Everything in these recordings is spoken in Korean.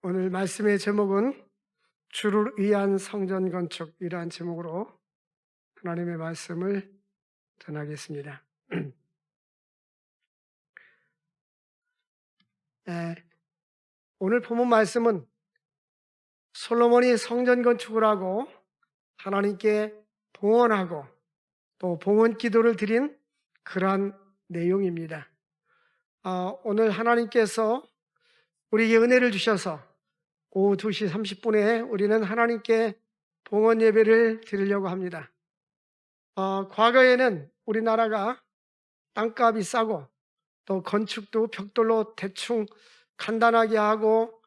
오늘 말씀의 제목은 주를 위한 성전 건축이라는 제목으로 하나님의 말씀을 전하겠습니다. 오늘 본문 말씀은 솔로몬이 성전 건축을 하고 하나님께 봉헌하고 또 봉헌 기도를 드린 그러한 내용입니다. 오늘 하나님께서 우리에게 은혜를 주셔서 오후 2시 30분에 우리는 하나님께 봉헌 예배를 드리려고 합니다. 과거에는 우리나라가 땅값이 싸고 또 건축도 벽돌로 대충 간단하게 하고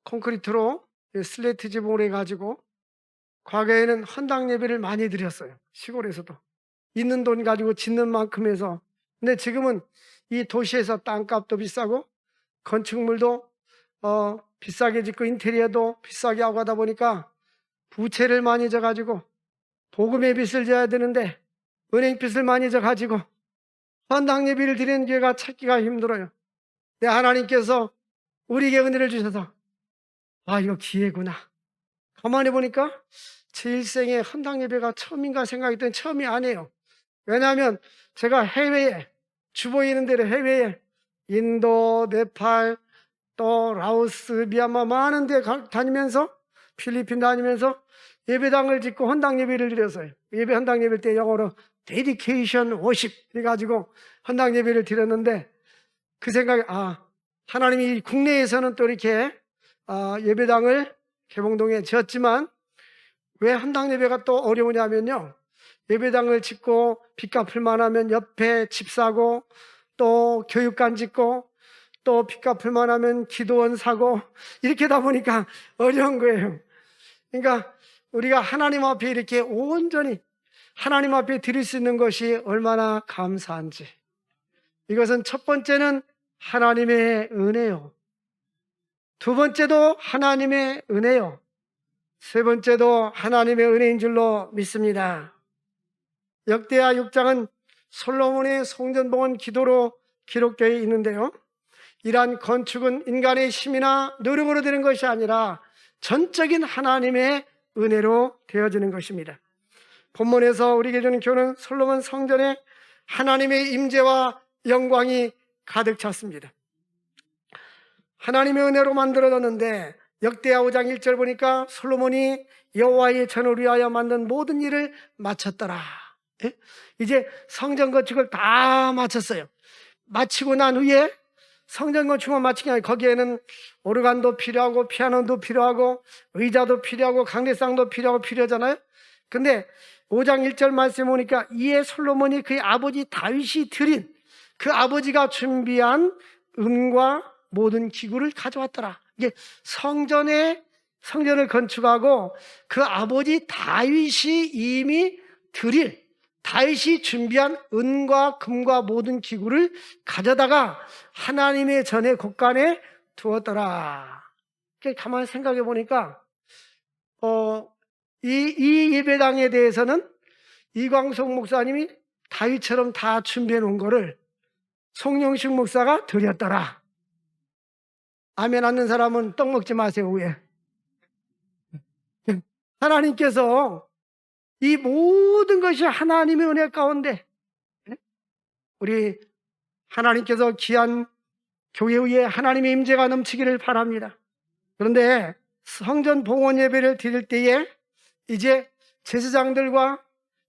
콘크리트로 슬레이트 지붕을 해가지고 과거에는 헌당 예배를 많이 드렸어요. 시골에서도 있는 돈 가지고 짓는 만큼 해서. 근데 지금은 이 도시에서 땅값도 비싸고 건축물도 비싸게 짓고 인테리어도 비싸게 하고 하다 보니까 부채를 많이 져가지고 복음의 빚을 져야 되는데 은행 빚을 많이 져가지고 헌당 예배를 드리는 교회가 찾기가 힘들어요. 네, 하나님께서 우리에게 은혜를 주셔서 이거 기회구나. 가만히 보니까 제 일생에 헌당 예배가 처음인가 생각했더니 처음이 아니에요. 왜냐하면 제가 해외에 주보에 있는 대로 해외에 인도, 네팔, 또 라오스, 미얀마 많은 데 다니면서 필리핀 다니면서 예배당을 짓고 헌당 예배를 드렸어요. 헌당 예배 때 영어로 데디케이션 워십 해가지고 헌당 예배를 드렸는데 그 생각에 하나님이 국내에서는 또 이렇게 예배당을 개봉동에 지었지만 왜 헌당 예배가 또 어려우냐면요, 예배당을 짓고 빚 갚을만 하면 옆에 집 사고 또 교육관 짓고 또 빚 갚을만 하면 기도원 사고 이렇게 다 보니까 어려운 거예요. 그러니까 우리가 하나님 앞에 이렇게 온전히 하나님 앞에 드릴 수 있는 것이 얼마나 감사한지. 이것은 첫 번째는 하나님의 은혜요, 두 번째도 하나님의 은혜요, 세 번째도 하나님의 은혜인 줄로 믿습니다. 역대하 6장은 솔로몬의 성전봉헌 기도로 기록되어 있는데요, 이러한 건축은 인간의 힘이나 노력으로 되는 것이 아니라 전적인 하나님의 은혜로 되어지는 것입니다. 본문에서 우리에게 주는 교훈은 솔로몬 성전에 하나님의 임재와 영광이 가득 찼습니다. 하나님의 은혜로 만들어졌는데 역대하 5장 1절 보니까 솔로몬이 여호와의 전을 위하여 만든 모든 일을 마쳤더라. 이제 성전 건축을 다 마쳤어요. 마치고 난 후에 성전 건축만 마친 게 아니라 거기에는 오르간도 필요하고 피아노도 필요하고 의자도 필요하고 강대상도 필요하잖아요. 근데 5장 1절 말씀에 보니까 이에 솔로몬이 그의 아버지 다윗이 드린 그 아버지가 준비한 음과 모든 기구를 가져왔더라. 이게 성전을 건축하고 그 아버지 다윗이 이미 다윗이 준비한 은과 금과 모든 기구를 가져다가 하나님의 전의 곳간에 두었더라. 가만히 생각해 보니까 이 예배당에 대해서는 이광석 목사님이 다윗처럼 다 준비해 놓은 거를 송영식 목사가 드렸더라. 아멘 하는 사람은 떡 먹지 마세요. 왜? 하나님께서 이 모든 것이 하나님의 은혜 가운데 우리 하나님께서 귀한 교회 위에 하나님의 임재가 넘치기를 바랍니다. 그런데 성전 봉헌 예배를 드릴 때에 이제 제사장들과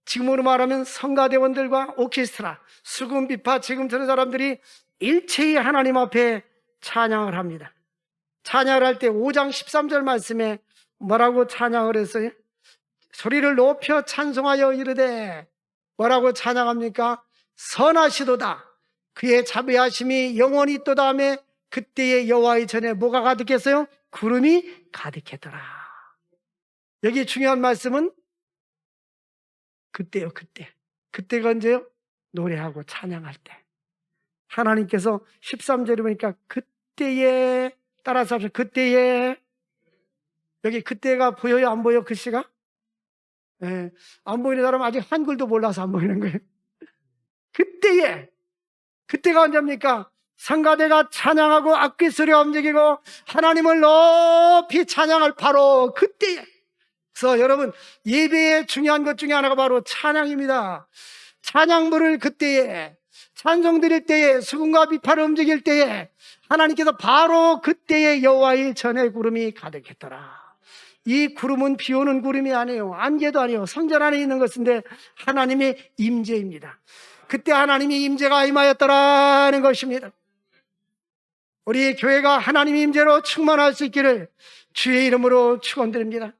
지금으로 말하면 성가대원들과 오케스트라, 수금, 비파, 지금 들은 사람들이 일체히 하나님 앞에 찬양을 합니다. 찬양을 할 때 5장 13절 말씀에 뭐라고 찬양을 했어요? 소리를 높여 찬송하여 이르되 뭐라고 찬양합니까? 선하시도다, 그의 자비하심이 영원히 있도다 하며 그때의 여호와의 전에 뭐가 가득했어요? 구름이 가득했더라. 여기 중요한 말씀은 그때요. 그때가 언제요? 노래하고 찬양할 때. 하나님께서 13절에 보니까 그때에, 따라서 합시다. 그때에. 여기 그때가 보여요? 안 보여? 글씨가? 안 보이는 사람은 아직 한글도 몰라서 안 보이는 거예요. 그때가 언제입니까? 성가대가 찬양하고 악기소리가 움직이고 하나님을 높이 찬양할 바로 그때에, 그래서 여러분, 예배의 중요한 것 중에 하나가 바로 찬양입니다. 찬양 부를 그때에, 찬송 드릴 때에, 수금과 비파를 움직일 때에 하나님께서 바로 그때에 여호와의 전에 구름이 가득했더라. 이 구름은 비 오는 구름이 아니에요. 안개도 아니에요. 성전 안에 있는 것인데 하나님의 임재입니다. 그때 하나님의 임재가 임하였더라는 것입니다. 우리 교회가 하나님의 임재로 충만할 수 있기를 주의 이름으로 축원드립니다.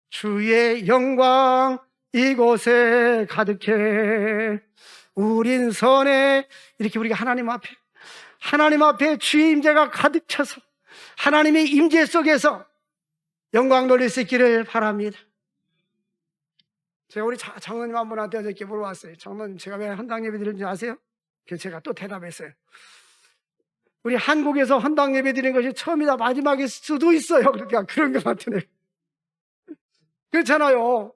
주의 영광 이곳에 가득해 우린 선해. 이렇게 우리가 하나님 앞에 주의 임재가 가득 차서 하나님의 임재 속에서 영광 돌릴 수 있기를 바랍니다. 제가 우리 장로님 한 분한테 어저께 물어봤어요. 장로님, 제가 왜 헌당 예배 드리는지 아세요? 그래서 제가 또 대답했어요. 우리 한국에서 헌당 예배 드리는 것이 처음이다 마지막일 수도 있어요. 그러니까 그런 것 같으네. 그렇잖아요.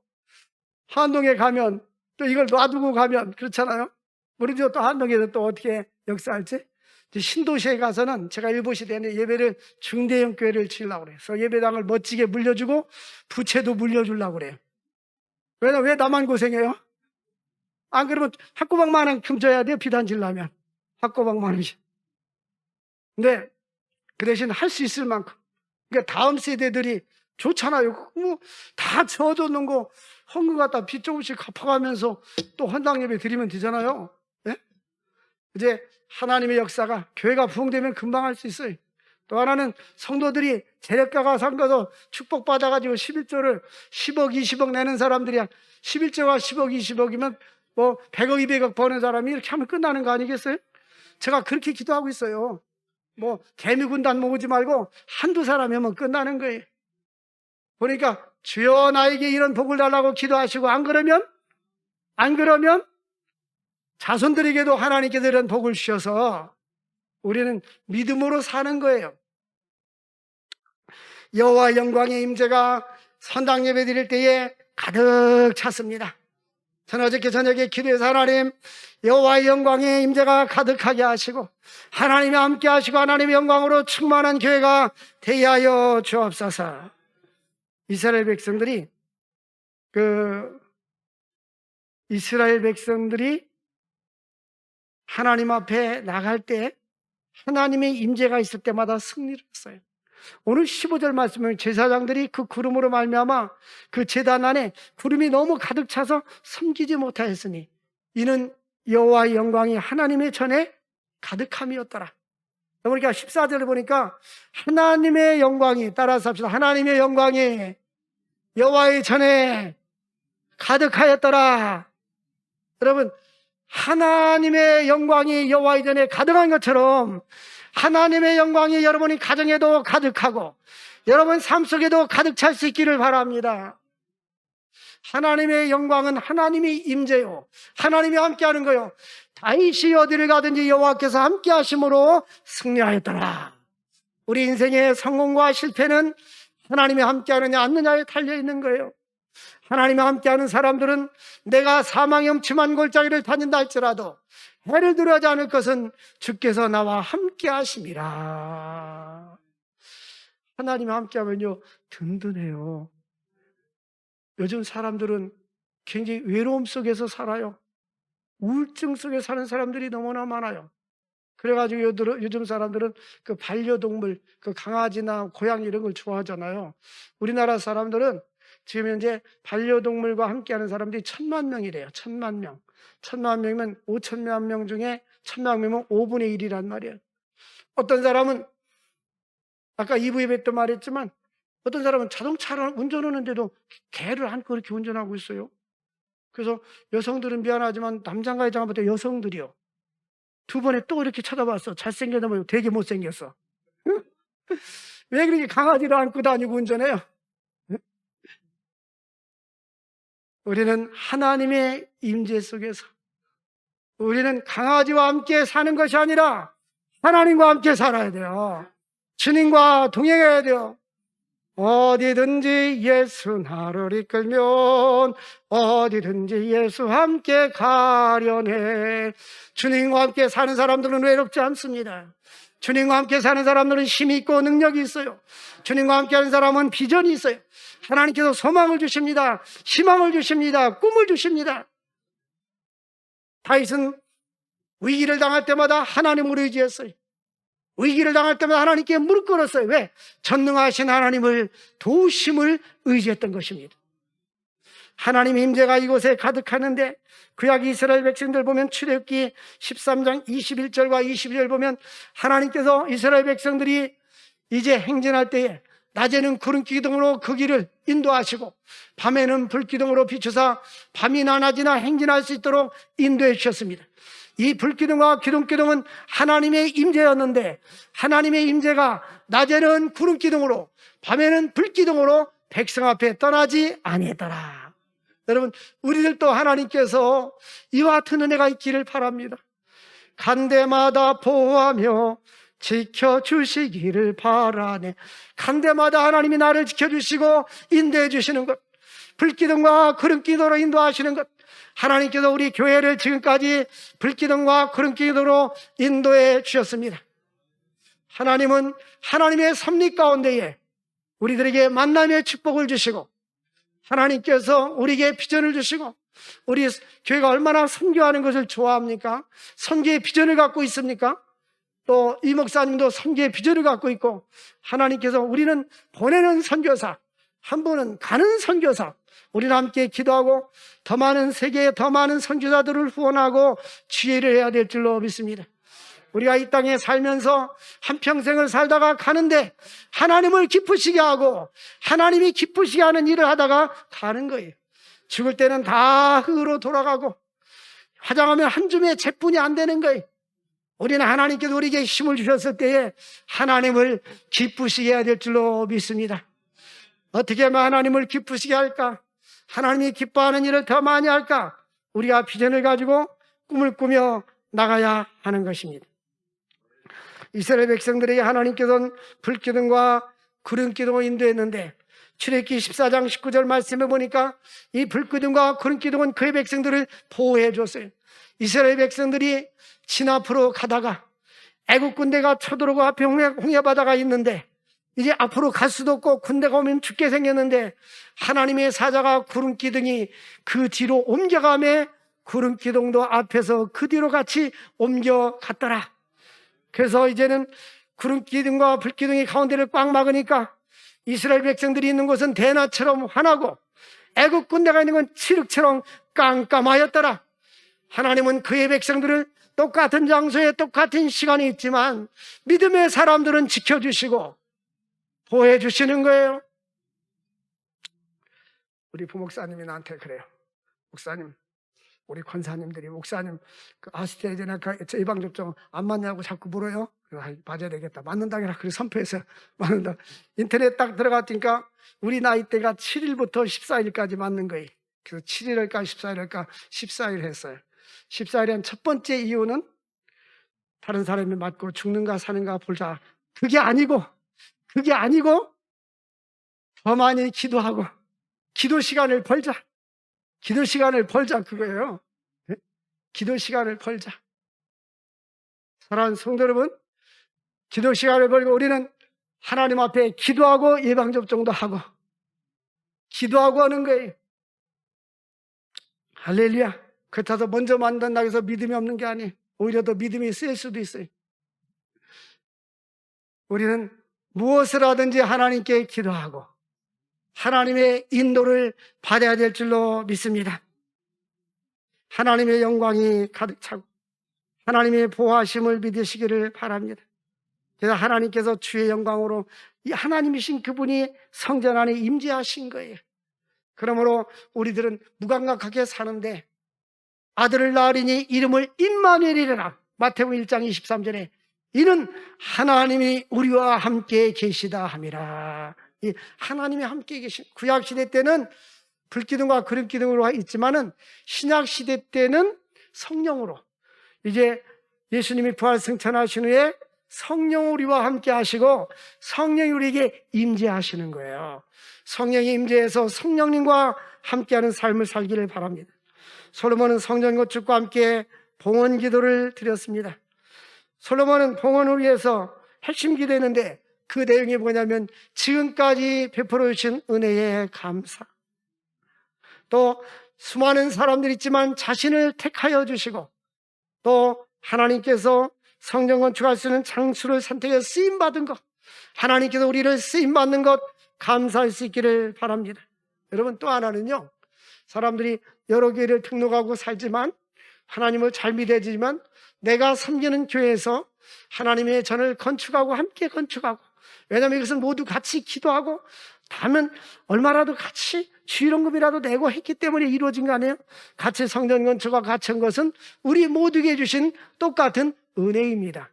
한동에 가면 또 이걸 놔두고 가면 그렇잖아요. 우리도 또 한동에서 또 어떻게 역사할지. 신도시에 가서는 제가 일보시대는 예배를 중대형 교회를 지으려고 그래요. 그래서 예배당을 멋지게 물려주고 부채도 물려주려고 그래요. 왜 나만 고생해요? 안 그러면 학고방만큼 줘야 돼요. 비단 지려면 학고방만원씩. 근데 그 대신 할 수 있을 만큼, 그러니까 다음 세대들이 좋잖아요. 뭐 다 저어놓는 거 헌금 갖다 빚 조금씩 갚아가면서 또 헌당 예배 드리면 되잖아요. 네? 이제 하나님의 역사가, 교회가 부흥되면 금방 할 수 있어요. 또 하나는 성도들이 재력가가 상가서 축복받아가지고 11조를 10억 20억 내는 사람들이 11조가 10억 20억이면 뭐 100억 200억 버는 사람이 이렇게 하면 끝나는 거 아니겠어요? 제가 그렇게 기도하고 있어요. 뭐 개미군단 모으지 말고 한두 사람이 하면 끝나는 거예요. 그러니까 주여 나에게 이런 복을 달라고 기도하시고 안 그러면 자손들에게도 하나님께서 이런 복을 주셔서 우리는 믿음으로 사는 거예요. 여호와 영광의 임재가 선당 예배 드릴 때에 가득 찼습니다. 저는 어저께 저녁에 기도해서 하나님, 여호와의 영광의 임재가 가득하게 하시고 하나님이 함께 하시고 하나님의 영광으로 충만한 교회가 되게 하여 주옵소서. 이스라엘 백성들이 하나님 앞에 나갈 때 하나님의 임재가 있을 때마다 승리를 했어요. 오늘 15절 말씀은 제사장들이 그 구름으로 말미암아 그 제단 안에 구름이 너무 가득 차서 섬기지 못하였으니 이는 여호와의 영광이 하나님의 전에 가득함이었더라. 그러니까 14절을 보니까 하나님의 영광이, 따라서 합시다. 하나님의 영광이 여호와의 전에 가득하였더라. 여러분, 하나님의 영광이 여호와의 전에 가득한 것처럼 하나님의 영광이 여러분이 가정에도 가득하고 여러분 삶 속에도 가득 찰 수 있기를 바랍니다. 하나님의 영광은 하나님이 임재요, 하나님이 함께하는 거요. 다윗이 어디를 가든지 여호와께서 함께하심으로 승리하였더라. 우리 인생의 성공과 실패는 하나님이 함께하느냐 않느냐에 달려있는 거예요. 하나님이 함께하는 사람들은 내가 사망의 음침한 골짜기를 다닌다 할지라도 해를 두려워하지 않을 것은 주께서 나와 함께 하심이라. 하나님이 함께하면요 든든해요. 요즘 사람들은 굉장히 외로움 속에서 살아요. 우울증 속에 사는 사람들이 너무나 많아요. 그래가지고 요즘 사람들은 그 반려동물, 그 강아지나 고양이 이런 걸 좋아하잖아요. 우리나라 사람들은 지금 현재 반려동물과 함께하는 사람들이 1000만 명이래요. 1000만 명. 1000만 명이면 5천만 명 중에 1000만 명이면 5분의 1이란 말이에요. 어떤 사람은 아까 2부 예배 때 말했지만 어떤 사람은 자동차를 운전하는데도 개를 안고 이렇게 운전하고 있어요. 그래서 여성들은 미안하지만 남장과 여장보다 여성들이요. 두 번에 또 이렇게 쳐다봤어. 잘생겼다면 되게 못생겼어. 왜 그렇게 강아지를 안고 다니고 운전해요? 우리는 하나님의 임재 속에서 우리는 강아지와 함께 사는 것이 아니라 하나님과 함께 살아야 돼요. 주님과 동행해야 돼요. 어디든지 예수 나를 이끌면 어디든지 예수 함께 가려네. 주님과 함께 사는 사람들은 외롭지 않습니다. 주님과 함께 사는 사람들은 힘이 있고 능력이 있어요. 주님과 함께 하는 사람은 비전이 있어요. 하나님께서 소망을 주십니다. 희망을 주십니다. 꿈을 주십니다. 다윗은 위기를 당할 때마다 하나님을 의지했어요. 위기를 당할 때마다 하나님께 무릎 꿇었어요. 왜? 전능하신 하나님을, 도우심을 의지했던 것입니다. 하나님의 임재가 이곳에 가득하는데, 구약 이스라엘 백성들 보면 출애굽기 13장 21절과 22절 보면 하나님께서 이스라엘 백성들이 이제 행진할 때에 낮에는 구름 기둥으로 그 길을 인도하시고 밤에는 불 기둥으로 비추사 밤이나 낮이나 행진할 수 있도록 인도해 주셨습니다. 이 불기둥과 기둥기둥은 하나님의 임재였는데, 하나님의 임재가 낮에는 구름기둥으로 밤에는 불기둥으로 백성 앞에 떠나지 아니했더라. 여러분, 우리들도 하나님께서 이와 같은 은혜가 있기를 바랍니다. 간 데마다 보호하며 지켜주시기를 바라네. 간 데마다 하나님이 나를 지켜주시고 인도해 주시는 것, 불기둥과 구름기둥으로 인도하시는 것, 하나님께서 우리 교회를 지금까지 불기둥과 구름기둥으로 인도해 주셨습니다. 하나님은 하나님의 섭리 가운데에 우리들에게 만남의 축복을 주시고, 하나님께서 우리에게 비전을 주시고, 우리 교회가 얼마나 선교하는 것을 좋아합니까? 선교의 비전을 갖고 있습니까? 또 이 목사님도 선교의 비전을 갖고 있고, 하나님께서 우리는 보내는 선교사, 한 분은 가는 선교사, 우리는 함께 기도하고 더 많은 세계에 더 많은 선교사들을 후원하고 지혜를 해야 될 줄로 믿습니다. 우리가 이 땅에 살면서 한평생을 살다가 가는데 하나님을 기쁘시게 하고 하나님이 기쁘시게 하는 일을 하다가 가는 거예요. 죽을 때는 다 흙으로 돌아가고 화장하면 한 줌의 재뿐이 안 되는 거예요. 우리는 하나님께서 우리에게 힘을 주셨을 때에 하나님을 기쁘시게 해야 될 줄로 믿습니다. 어떻게 하면 하나님을 기쁘시게 할까? 하나님이 기뻐하는 일을 더 많이 할까? 우리가 비전을 가지고 꿈을 꾸며 나가야 하는 것입니다. 이스라엘 백성들에게 하나님께서는 불기둥과 구름기둥을 인도했는데, 출애굽기 14장 19절 말씀에 보니까 이 불기둥과 구름기둥은 그의 백성들을 보호해 줬어요. 이스라엘 백성들이 진 앞으로 가다가 애국 군대가 쳐들어오고 앞에 홍해바다가 있는데 이제 앞으로 갈 수도 없고 군대가 오면 죽게 생겼는데, 하나님의 사자가 구름기둥이 그 뒤로 옮겨가며 구름기둥도 앞에서 그 뒤로 같이 옮겨갔더라. 그래서 이제는 구름기둥과 불기둥이 가운데를 꽉 막으니까 이스라엘 백성들이 있는 곳은 대낮처럼 환하고 애국 군대가 있는 건 칠흑처럼 깜깜하였더라. 하나님은 그의 백성들을 똑같은 장소에 똑같은 시간이 있지만 믿음의 사람들은 지켜주시고 보호해 주시는 거예요. 우리 부목사님이 나한테 그래요. 목사님, 우리 권사님들이 목사님 그 아스트라제네카 예방접종 안 맞냐고 자꾸 물어요. 맞아야 되겠다. 맞는다 해라. 그래서 선포해서 맞는다. 인터넷 딱 들어갔으니까 우리 나이 때가 7일부터 14일까지 맞는 거예요. 그래서 7일 할까 14일 할까 14일 했어요. 14일에 한 첫 번째 이유는 다른 사람이 맞고 죽는가 사는가 보자. 그게 아니고 더 많이 기도하고 기도 시간을 벌자. 기도 시간을 벌자 그거예요. 네? 기도 시간을 벌자. 사랑하는 성도 여러분, 기도 시간을 벌고 우리는 하나님 앞에 기도하고 예방접종도 하고 기도하고 하는 거예요. 할렐루야. 그렇다고 먼저 만든다고 해서 믿음이 없는 게 아니에요. 오히려 더 믿음이 셀 수도 있어요. 우리는 무엇을 하든지 하나님께 기도하고 하나님의 인도를 받아야 될 줄로 믿습니다. 하나님의 영광이 가득 차고 하나님의 보호하심을 믿으시기를 바랍니다. 그래서 하나님께서 주의 영광으로 이 하나님이신 그분이 성전 안에 임재하신 거예요. 그러므로 우리들은 무감각하게 사는데 아들을 낳으리니 이름을 임마누엘이라. 마태복음 1장 23절에 이는 하나님이 우리와 함께 계시다 함이라. 이 하나님이 함께 계신, 구약시대 때는 불기둥과 구름기둥으로 있지만은 신약시대 때는 성령으로, 이제 예수님이 부활 승천하신 후에 성령 우리와 함께 하시고 성령이 우리에게 임재하시는 거예요. 성령이 임재해서 성령님과 함께하는 삶을 살기를 바랍니다. 솔로몬은 성전 건축과 함께 봉헌 기도를 드렸습니다. 솔로몬은 봉헌을 위해서 핵심 기도했는데 그 내용이 뭐냐면 지금까지 베풀어 주신 은혜에 감사, 또 수많은 사람들이 있지만 자신을 택하여 주시고 또 하나님께서 성전 건축할 수 있는 장수를 선택해 쓰임받은 것, 하나님께서 우리를 쓰임받는 것 감사할 수 있기를 바랍니다. 여러분, 또 하나는요, 사람들이 여러 교회를 등록하고 살지만 하나님을 잘 믿어지만 내가 섬기는 교회에서 하나님의 전을 건축하고 함께 건축하고, 왜냐하면 이것은 모두 같이 기도하고 다면 얼마라도 같이 주일원금이라도 내고 했기 때문에 이루어진 거 아니에요? 같이 성전 건축과 같이 한 것은 우리 모두에게 주신 똑같은 은혜입니다.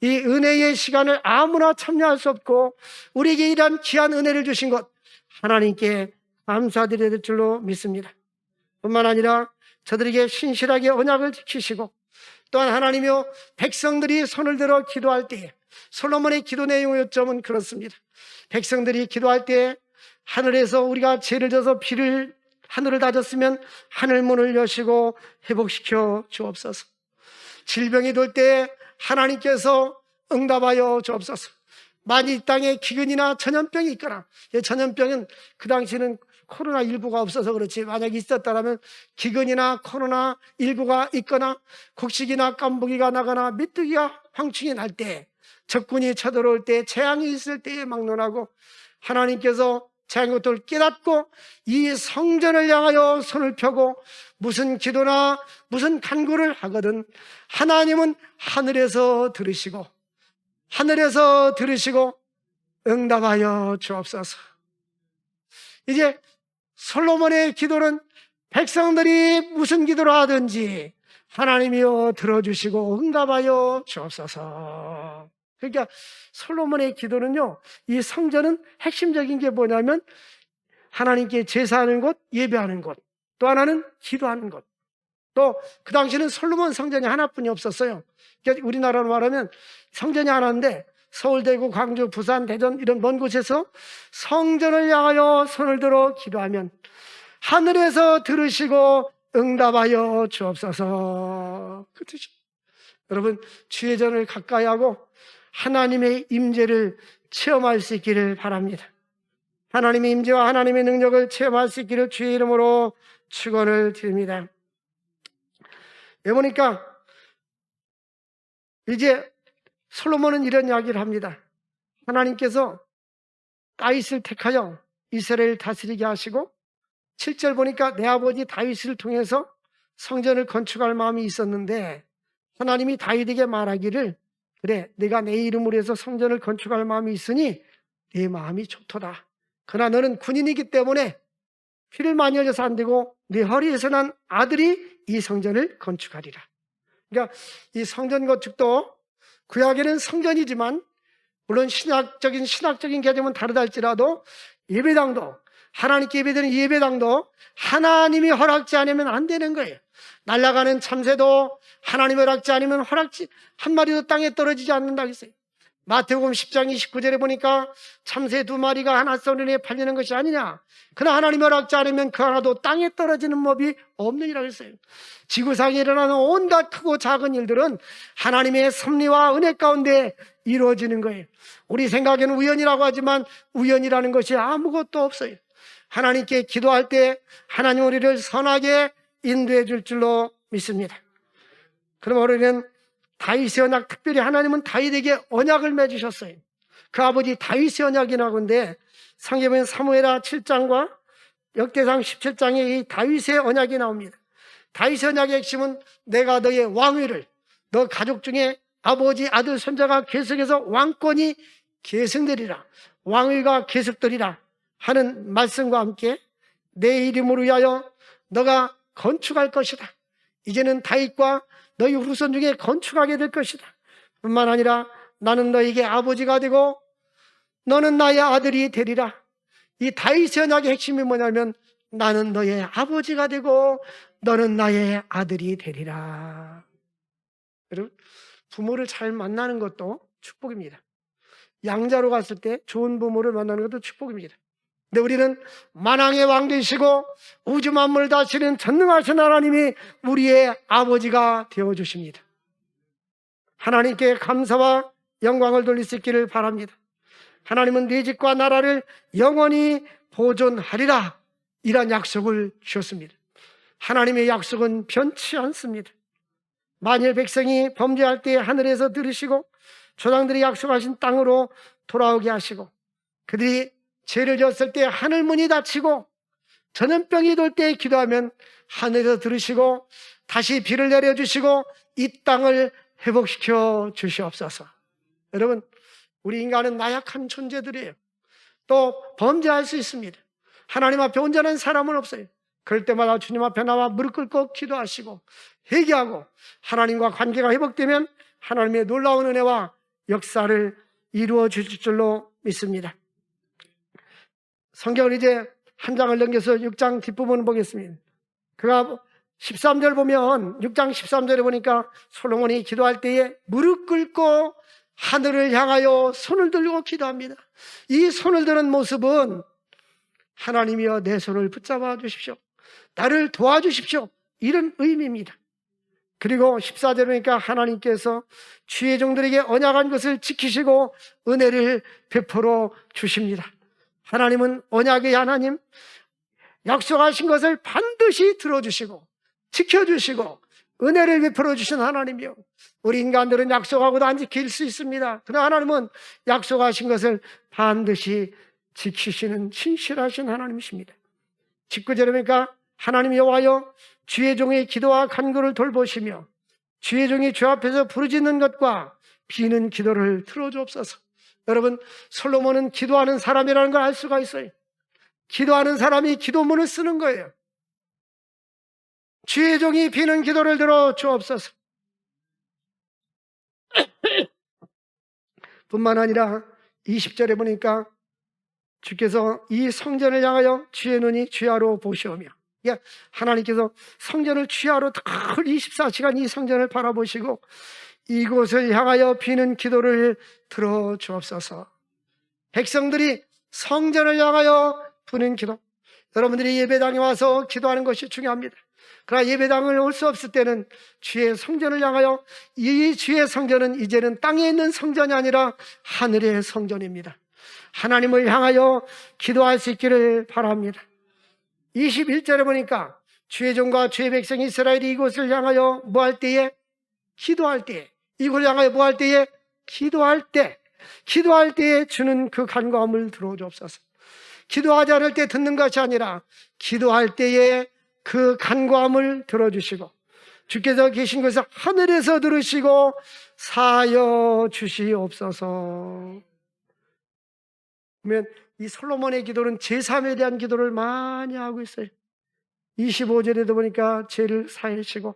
이 은혜의 시간을 아무나 참여할 수 없고 우리에게 이러한 귀한 은혜를 주신 것 하나님께 감사드려야 될 줄로 믿습니다. 뿐만 아니라 저들에게 신실하게 언약을 지키시고 또한 하나님이여 백성들이 손을 들어 기도할 때에 솔로몬의 기도 내용의 요점은 그렇습니다. 백성들이 기도할 때 하늘에서 우리가 죄를 져서 하늘을 닫았으면 하늘 문을 여시고 회복시켜 주옵소서. 질병이 돌 때 하나님께서 응답하여 주옵소서. 만일 이 땅에 기근이나 전염병이 있거나, 전염병은 그 당시에는 코로나19가 없어서 그렇지 만약에 있었다면 기근이나 코로나19가 있거나 곡식이나 깐부기가 나거나 메뚜기가 황충이 날 때, 적군이 쳐들어올 때, 재앙이 있을 때에 막론하고 하나님께서 재앙 것들을 깨닫고 이 성전을 향하여 손을 펴고 무슨 기도나 무슨 간구를 하거든 하나님은 하늘에서 들으시고 응답하여 주옵소서. 이제 솔로몬의 기도는 백성들이 무슨 기도를 하든지 하나님이여 들어주시고 응답하여 주옵소서. 그러니까 솔로몬의 기도는요, 이 성전은 핵심적인 게 뭐냐면 하나님께 제사하는 곳, 예배하는 곳, 또 하나는 기도하는 곳. 또 그 당시에는 솔로몬 성전이 하나뿐이 없었어요. 그러니까 우리나라로 말하면 성전이 하나인데 서울, 대구, 광주, 부산, 대전 이런 먼 곳에서 성전을 향하여 손을 들어 기도하면 하늘에서 들으시고 응답하여 주옵소서. 그 뜻이. 여러분, 주의 전을 가까이 하고 하나님의 임재를 체험할 수 있기를 바랍니다. 하나님의 임재와 하나님의 능력을 체험할 수 있기를 주의 이름으로 축원을 드립니다. 왜 보니까 이제 솔로몬은 이런 이야기를 합니다. 하나님께서 다윗을 택하여 이스라엘을 다스리게 하시고 7절 보니까 내 아버지 다윗을 통해서 성전을 건축할 마음이 있었는데 하나님이 다윗에게 말하기를 그래, 내가 내 이름으로 해서 성전을 건축할 마음이 있으니 내 마음이 좋도다. 그러나 너는 군인이기 때문에 피를 많이 흘려서 안 되고 네 허리에서 난 아들이 이 성전을 건축하리라. 그러니까 이 성전 건축도 구약에는 성전이지만 물론 신학적인 개념은 다르다 할지라도 예배당도 하나님께 예배드리는 예배당도 하나님이 허락지 않으면 안 되는 거예요. 날아가는 참새도 하나님이 허락지 않으면 한 마리도 땅에 떨어지지 않는다 했어요. 마태복음 10장 29절에 보니까 참새 2마리가 하나 썰은에 팔리는 것이 아니냐. 그러나 하나님이 허락지 않으면 그 하나도 땅에 떨어지는 법이 없느니라 했어요. 지구상에 일어나는 온갖 크고 작은 일들은 하나님의 섭리와 은혜 가운데 이루어지는 거예요. 우리 생각에는 우연이라고 하지만 우연이라는 것이 아무것도 없어요. 하나님께 기도할 때 하나님 우리를 선하게 인도해 줄 줄로 믿습니다. 그럼 우리는 다윗의 언약, 특별히 하나님은 다윗에게 언약을 맺으셨어요. 그 아버지 다윗의 언약이라고 하는데 성경에 사무엘하 7장과 역대상 17장에 이 다윗의 언약이 나옵니다. 다윗의 언약의 핵심은 내가 너의 왕위를, 너 가족 중에 아버지, 아들, 손자가 계속해서 왕권이 계승되리라, 왕위가 계속되리라 하는 말씀과 함께 내 이름으로 위하여 너가 건축할 것이다. 이제는 다윗과 너희 후손 중에 건축하게 될 것이다. 뿐만 아니라 나는 너에게 아버지가 되고 너는 나의 아들이 되리라. 이 다윗의 언약의 핵심이 뭐냐면 나는 너의 아버지가 되고 너는 나의 아들이 되리라. 여러분, 부모를 잘 만나는 것도 축복입니다. 양자로 갔을 때 좋은 부모를 만나는 것도 축복입니다. 근데 우리는 만왕의 왕 되시고 우주 만물을 다스리는 전능하신 하나님이 우리의 아버지가 되어주십니다. 하나님께 감사와 영광을 돌릴 수 있기를 바랍니다. 하나님은 네 집과 나라를 영원히 보존하리라, 이런 약속을 주셨습니다. 하나님의 약속은 변치 않습니다. 만일 백성이 범죄할 때 하늘에서 들으시고 조상들이 약속하신 땅으로 돌아오게 하시고, 그들이 죄를 지었을 때 하늘 문이 닫히고 전염병이 돌 때 기도하면 하늘에서 들으시고 다시 비를 내려주시고 이 땅을 회복시켜 주시옵소서. 여러분, 우리 인간은 나약한 존재들이에요. 또 범죄할 수 있습니다. 하나님 앞에 온전한 사람은 없어요. 그럴 때마다 주님 앞에 나와 무릎 꿇고 기도하시고 회개하고 하나님과 관계가 회복되면 하나님의 놀라운 은혜와 역사를 이루어 주실 줄로 믿습니다. 성경을 이제 한 장을 넘겨서 6장 뒷부분을 보겠습니다. 그가 13절 보면, 6장 13절에 보니까 솔로몬이 기도할 때에 무릎 꿇고 하늘을 향하여 손을 들고 기도합니다. 이 손을 드는 모습은 하나님이여 내 손을 붙잡아 주십시오, 나를 도와주십시오, 이런 의미입니다. 그리고 14절에 보니까 하나님께서 주의 종들에게 언약한 것을 지키시고 은혜를 베풀어 주십니다. 하나님은 언약의 하나님, 약속하신 것을 반드시 들어주시고 지켜주시고 은혜를 베풀어 주신 하나님이요, 우리 인간들은 약속하고도 안 지킬 수 있습니다. 그러나 하나님은 약속하신 것을 반드시 지키시는 신실하신 하나님이십니다. 19절에 보니까 하나님 여호와여 주의 종의 기도와 간구를 돌보시며 주의 종이 주 앞에서 부르짖는 것과 비는 기도를 들어주옵소서. 여러분, 솔로몬은 기도하는 사람이라는 걸 알 수가 있어요. 기도하는 사람이 기도문을 쓰는 거예요. 주의 종이 비는 기도를 들어주옵소서. 뿐만 아니라 20절에 보니까 주께서 이 성전을 향하여 주의 눈이 주야로 보시오며, 하나님께서 성전을 주야로 늘 24시간 이 성전을 바라보시고 이곳을 향하여 비는 기도를 들어주옵소서. 백성들이 성전을 향하여 부는 기도, 여러분들이 예배당에 와서 기도하는 것이 중요합니다. 그러나 예배당을 올 수 없을 때는 주의 성전을 향하여, 이 주의 성전은 이제는 땅에 있는 성전이 아니라 하늘의 성전입니다. 하나님을 향하여 기도할 수 있기를 바랍니다. 21절에 보니까 주의 종과 주의 백성 이스라엘이 이곳을 향하여 뭐 할 때에? 기도할 때에. 이곳을 향하여 뭐 할 때에? 기도할 때에 주는 그 간구함을 들어주옵소서. 기도하지 않을 때 듣는 것이 아니라 기도할 때에 그 간구함을 들어주시고 주께서 계신 곳을 하늘에서 들으시고 사하여 주시옵소서. 그러면 이 솔로몬의 기도는 제3에 대한 기도를 많이 하고 있어요. 25절에도 보니까 죄를 사하시고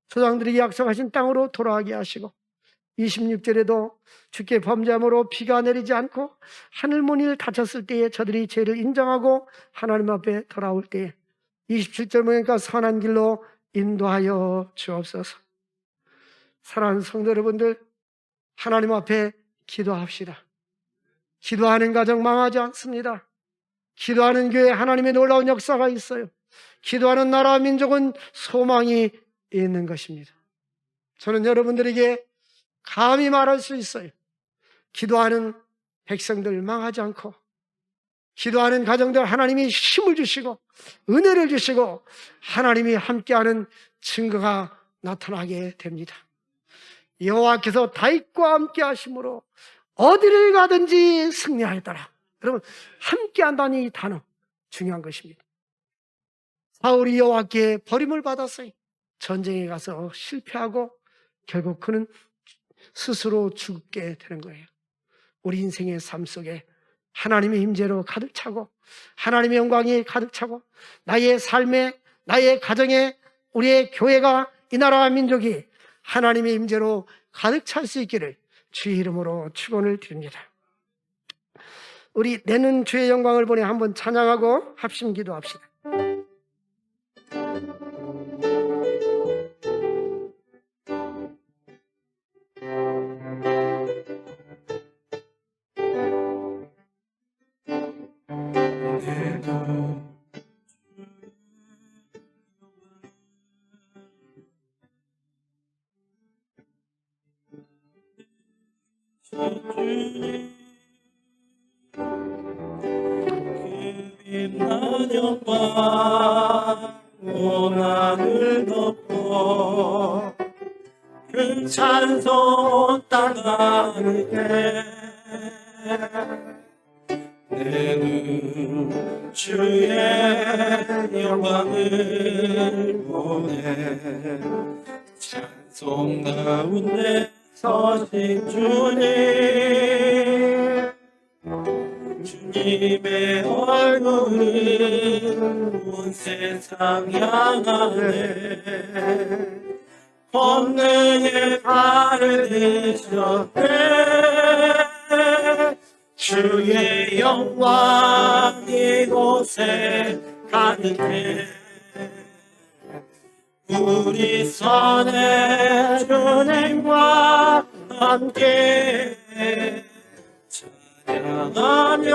조상들에게 약속하신 땅으로 돌아가게 하시고, 26절에도 주께 범죄함으로 비가 내리지 않고 하늘문이 닫혔을 때에 저들이 죄를 인정하고 하나님 앞에 돌아올 때에, 27절 보니까 선한 길로 인도하여 주옵소서. 사랑하는 성도 여러분들, 하나님 앞에 기도합시다. 기도하는 가정 망하지 않습니다. 기도하는 교회에 하나님의 놀라운 역사가 있어요. 기도하는 나라와 민족은 소망이 있는 것입니다. 저는 여러분들에게 감히 말할 수 있어요. 기도하는 백성들 망하지 않고, 기도하는 가정들 하나님이 힘을 주시고 은혜를 주시고 하나님이 함께하는 증거가 나타나게 됩니다. 여호와께서 다윗과 함께 하심으로 어디를 가든지 승리하였더라. 여러분, 함께한다는 이 단어 중요한 것입니다. 사울이 여호와께 버림을 받았어요. 전쟁에 가서 실패하고 결국 그는 스스로 죽게 되는 거예요. 우리 인생의 삶 속에 하나님의 임재로 가득 차고 하나님의 영광이 가득 차고 나의 삶에, 나의 가정에, 우리의 교회가, 이 나라와 민족이 하나님의 임재로 가득 찰 수 있기를 주의 이름으로 축원을 드립니다. 우리 내는 주의 영광을 보내 한번 찬양하고 합심 기도합시다. 임한 영광 온 하늘 덮고 그 찬송 온 땅 가득해 내는 주의 영광을 보내 찬송 가운데 서신 주님의 얼굴은 온 세상 향하네 권능의 발을 드셨네 주의 영광 이곳에 가득해 우리 선의 주님과 함께 찬양하며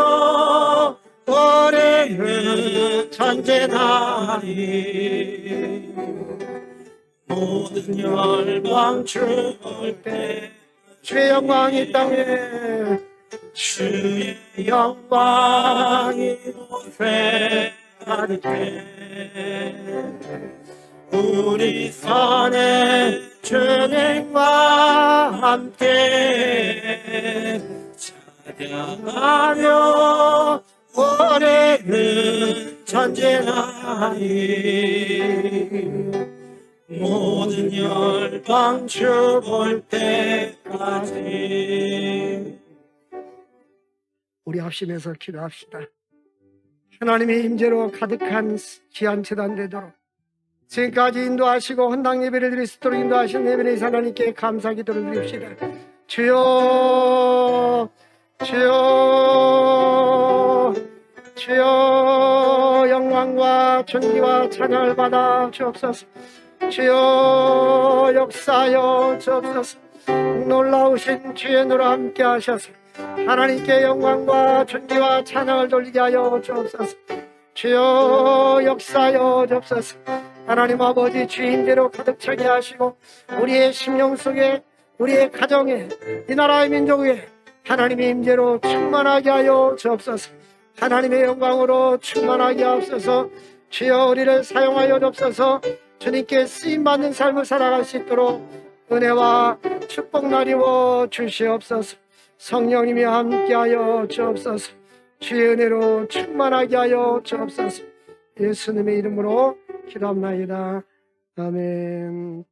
노래는 전제나리 모든 열방 주올 때 주의 영광이 땅에 주의 영광이 이곳에 가득해 우리 선의 주님과 함께 찬양하며 노래는 전제나리 모든 열방 주 볼 때까지. 우리 합심해서 기도합시다. 하나님의 임재로 가득한 귀한 제단 되도록 지금까지 인도하시고 헌당 예배를 드릴 수 있도록 인도하신 예배의 하나님께 감사 기도를 드립시다. 주여 주여 주여 영광과 존귀와 찬양을 받아 주옵소서. 주여 역사여 주옵소서. 놀라우신 주의 노라 함께 하셔서 하나님께 영광과 존귀와 찬양을 돌리게 하여 주옵소서. 주여 역사여 주옵소서. 하나님 아버지 주인대로 가득 차게 하시고 우리의 심령 속에 우리의 가정에 이 나라의 민족에 하나님의 임재로 충만하게 하여 주옵소서. 하나님의 영광으로 충만하게 하옵소서. 주여 우리를 사용하여 주옵소서. 주님께 쓰임받는 삶을 살아갈 수 있도록 은혜와 축복 나리워 주시옵소서. 성령님이 함께하여 주옵소서. 주의 은혜로 충만하게 하여 주옵소서. 예수님의 이름으로 기도합나이다. 아멘.